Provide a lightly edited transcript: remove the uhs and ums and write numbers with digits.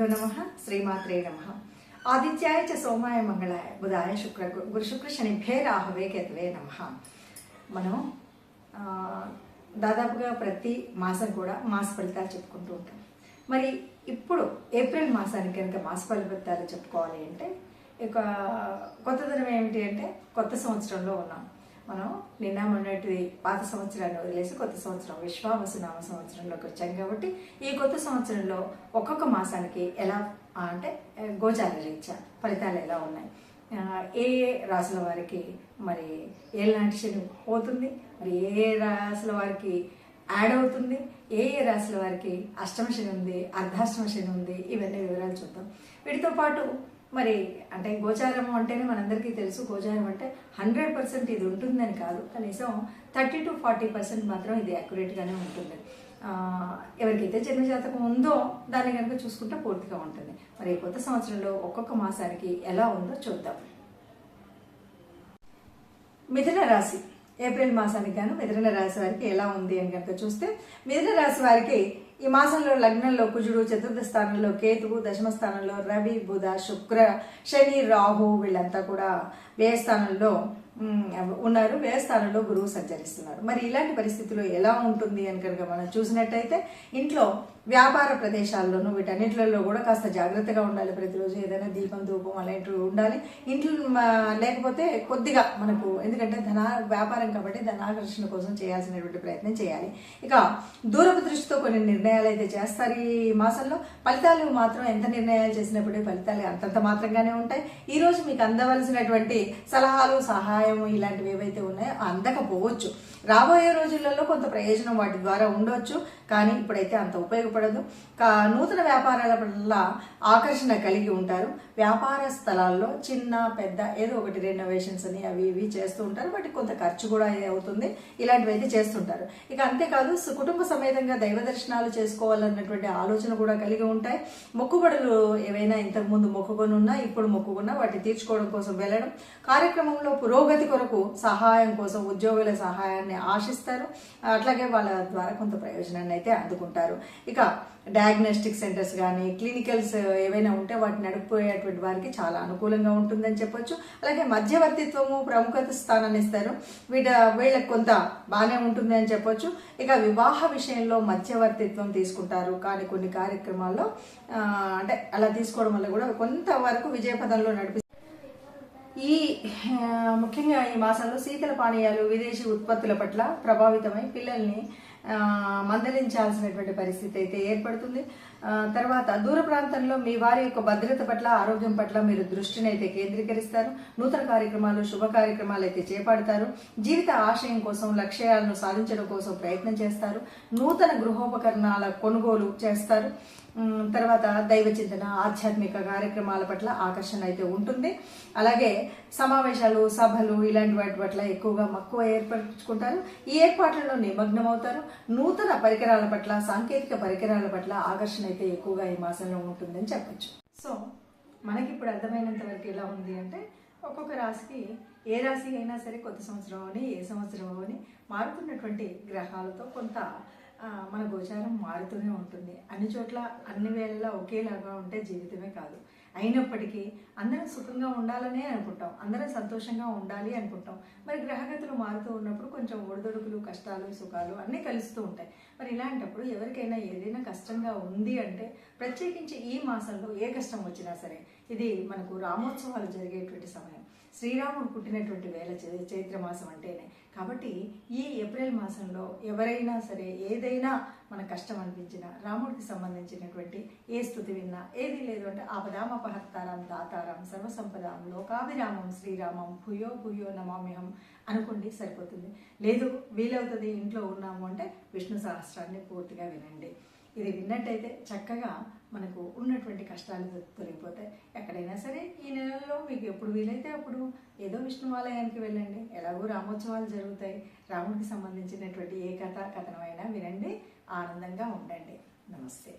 గురుభ్యో నమః శ్రీమాత్రే నమః. ఆదిత్యాయ చ సోమాయ మంగళాయ బుధాయ శుక్ర గురు శుక్ర శనిభ్యే రాహవే కేతవే నమః. మనం దాదాపుగా ప్రతి మాసం కూడా మాస ఫలితాలు చెప్పుకుంటూ ఉంటాం. మరి ఇప్పుడు ఏప్రిల్ మాసానికి కనుక మాస ఫలితాలు చెప్పుకోవాలి అంటే ఇక కొత్తదనం ఏమిటి అంటే కొత్త సంవత్సరంలో ఉన్నాం. మనం నిన్న మొన్నటి పాత సంవత్సరాన్ని వదిలేసి కొత్త సంవత్సరం విశ్వావసు నామ సంవత్సరంలోకి వచ్చాం. కాబట్టి ఈ కొత్త సంవత్సరంలో ఒక్కొక్క మాసానికి ఎలా అంటే గోచార రీత్యా ఫలితాలు ఎలా ఉన్నాయి, ఏ రాశుల వారికి మరి ఏళ్ళనాటి శని పోతుంది, మరి ఏ రాశుల వారికి యాడ్ అవుతుంది, ఏ రాశుల వారికి అష్టమ శని ఉంది, అర్ధాష్టమ శని ఉంది, ఇవన్నీ వివరాలు చూద్దాం. వీటితో పాటు మరి అంటే గోచారం అంటేనే మనందరికీ తెలుసు, గోచారం అంటే 100% ఇది ఉంటుందని కాదు, కనీసం 30 to 40% మాత్రం ఇది యాక్యురేట్గానే ఉంటుంది. ఎవరికైతే జన్మజాతకం ఉందో దాన్ని కనుక చూసుకుంటే పూర్తిగా ఉంటుంది. మరి కొత్త సంవత్సరంలో ఒక్కొక్క మాసానికి ఎలా ఉందో చూద్దాం. మిథున రాశి ఏప్రిల్ మాసానికి గాను మిథున రాశి వారికి ఎలా ఉంది అని కనుక చూస్తే, మిథున రాశి వారికి ఈ మాసంలో లగ్నంలో కుజుడు, చతుర్థ స్థానంలో కేతువు, దశమ స్థానంలో రవి, బుధ, శుక్ర, శని, రాహు వీళ్ళంతా కూడా వ్యయస్థానంలో ఉన్నారు. వ్యయస్థానంలో గురువు సంచరిస్తున్నారు. మరి ఇలాంటి పరిస్థితుల్లో ఎలా ఉంటుంది అని కనుక మనం చూసినట్టయితే ఇంట్లో వ్యాపార ప్రదేశాల్లోనూ వీటన్నింటిలో కూడా కాస్త జాగ్రత్తగా ఉండాలి. ప్రతిరోజు ఏదైనా దీపం ధూపం అలాంటివి ఉండాలి ఇంట్లో. లేకపోతే కొద్దిగా మనకు ఎందుకంటే వ్యాపారం కాబట్టి ధనాకర్షణ కోసం చేయాల్సినటువంటి ప్రయత్నం చేయాలి. ఇక దూరపు దృష్టితో కొన్ని నిర్ణయాలు అయితే చేస్తారు ఈ మాసంలో. ఫలితాలు మాత్రం ఎంత నిర్ణయాలు చేసినప్పుడే ఫలితాలు అంతంత మాత్రంగానే ఉంటాయి. ఈ రోజు మీకు అందవలసినటువంటి సలహాలు, సహాయం ఇలాంటివి ఏవైతే ఉన్నాయో అందకపోవచ్చు. రాబోయే రోజులలో కొంత ప్రయోజనం వాటి ద్వారా ఉండవచ్చు, కానీ ఇప్పుడైతే అంత ఉపయోగపడదు. నూతన వ్యాపారాల పట్ల ఆకర్షణ కలిగి ఉంటారు. వ్యాపార స్థలాల్లో చిన్న పెద్ద ఏదో ఒకటి రెనోవేషన్స్ అని అవి ఇవి చేస్తూ ఉంటారు. వాటికి కొంత ఖర్చు కూడా అవుతుంది. ఇలాంటివి అయితే చేస్తుంటారు. ఇక అంతేకాదు కుటుంబ సమేతంగా దైవ దర్శనాలు చేసుకోవాలన్నటువంటి ఆలోచన కూడా కలిగి ఉంటాయి. మొక్కుబడులు ఏవైనా ఇంతకుముందు మొక్కుకొని ఉన్నా ఇప్పుడు మొక్కుకున్నా వాటిని తీర్చుకోవడం కోసం వెళ్ళడం, కార్యక్రమంలో పురోగతి కొరకు సహాయం కోసం ఉద్యోగుల సహాయాన్ని ఆశిస్తారు. అట్లాగే వాళ్ళ ద్వారా కొంత ప్రయోజనాన్ని అయితే అందుకుంటారు. ఇక డయాగ్నోస్టిక్ సెంటర్స్ కానీ క్లినికల్స్ ఏవైనా ఉంటే వాటిని నడిపోయేటువంటి వారికి చాలా అనుకూలంగా ఉంటుందని చెప్పొచ్చు. అలాగే మధ్యవర్తిత్వము ప్రముఖత స్థానాన్ని ఇస్తారు. వీళ్ళకి కొంత బాగానే ఉంటుంది అని చెప్పొచ్చు. ఇక వివాహ విషయంలో మధ్యవర్తిత్వం తీసుకుంటారు, కానీ కొన్ని కార్యక్రమాల్లో అంటే అలా తీసుకోవడం వల్ల కూడా కొంతవరకు విజయపథంలో నడిపిస్తారు. ముఖ్యంగా ఈ మాసంలో శీతల పానీయాలు, విదేశీ ఉత్పత్తుల పట్ల ప్రభావితమై పిల్లల్ని మందలించాల్సినటువంటి పరిస్థితి అయితే ఏర్పడుతుంది. తర్వాత దూర ప్రాంతంలో మీ వారి యొక్క భద్రత పట్ల, ఆరోగ్యం పట్ల మీరు దృష్టిని అయితే కేంద్రీకరిస్తారు. నూతన కార్యక్రమాలు, శుభ కార్యక్రమాలు అయితే చేపడతారు. జీవిత ఆశయం కోసం, లక్ష్యాలను సాధించడం కోసం ప్రయత్నం చేస్తారు. నూతన గృహోపకరణాల కొనుగోలు చేస్తారు. తర్వాత దైవ చింతన, ఆధ్యాత్మిక కార్యక్రమాల పట్ల ఆకర్షణ అయితే ఉంటుంది. అలాగే సమావేశాలు, సభలు ఇలాంటి వాటి పట్ల ఎక్కువగా మక్కువ ఏర్పరచుకుంటారు. ఈ ఏర్పాట్లలో నిమగ్నం అవుతారు. నూతన పరికరాల పట్ల, సాంకేతిక పరికరాల పట్ల ఆకర్షణ అయితే ఎక్కువగా ఈ మాసంలో ఉంటుందని చెప్పచ్చు. సో మనకి ఇప్పుడు అర్థమైనంత వరకు ఎలా ఉంది అంటే ఒక్కొక్క రాశికి ఏ రాశి అయినా సరే కొత్త సంవత్సరం అని ఏ సంవత్సరం అని మారుతున్నటువంటి గ్రహాలతో కొంత మన గోచారం మారుతూనే ఉంటుంది. అన్ని చోట్ల అన్ని వేళలా ఒకేలాగా ఉంటే జీవితమే కాదు. అయినప్పటికీ అందరం సుఖంగా ఉండాలనే అనుకుంటాం, అందరం సంతోషంగా ఉండాలి అనుకుంటాం. మరి గ్రహగతులు మారుతూ ఉన్నప్పుడు కొంచెం ఒడిదొడుకులు, కష్టాలు, సుఖాలు అన్నీ కలుస్తూ ఉంటాయి. మరి ఇలాంటప్పుడు ఎవరికైనా ఏదైనా కష్టంగా ఉంది అంటే ప్రత్యేకించి ఈ మాసంలో ఏ కష్టం వచ్చినా సరే ఇది మనకు రామోత్సవాలు జరిగేటువంటి సమయం. శ్రీరాముడు పుట్టినటువంటి వేళ చైత్ర మాసం అంటేనే. కాబట్టి ఈ ఏప్రిల్ మాసంలో ఎవరైనా సరే ఏదైనా మన కష్టం అనిపించినా, రాముడికి సంబంధించినటువంటి ఏ స్థుతి విన్నా, ఏది లేదు అంటే ఆపదామపహర్తారం దాతారం సర్వసంపదాం లోకాభిరామం శ్రీరామం భూయో భూయో నమామ్యహం అనుకోండి, సరిపోతుంది. లేదు వీలవుతుంది ఇంట్లో ఉన్నాము అంటే విష్ణు సహస్రాన్ని పూర్తిగా వినండి. ఇది విన్నట్టయితే చక్కగా మనకు ఉన్నటువంటి కష్టాలు తొలగిపోతాయి. ఎక్కడైనా సరే ఈ నెలలో మీకు ఎప్పుడు వీలైతే అప్పుడు ఏదో విష్ణువాలయానికి వెళ్ళండి. ఎలాగో రామోత్సవాలు జరుగుతాయి. రాముడికి సంబంధించినటువంటి ఏ కథనమైనా వినండి, ఆనందంగా ఉండండి. నమస్తే.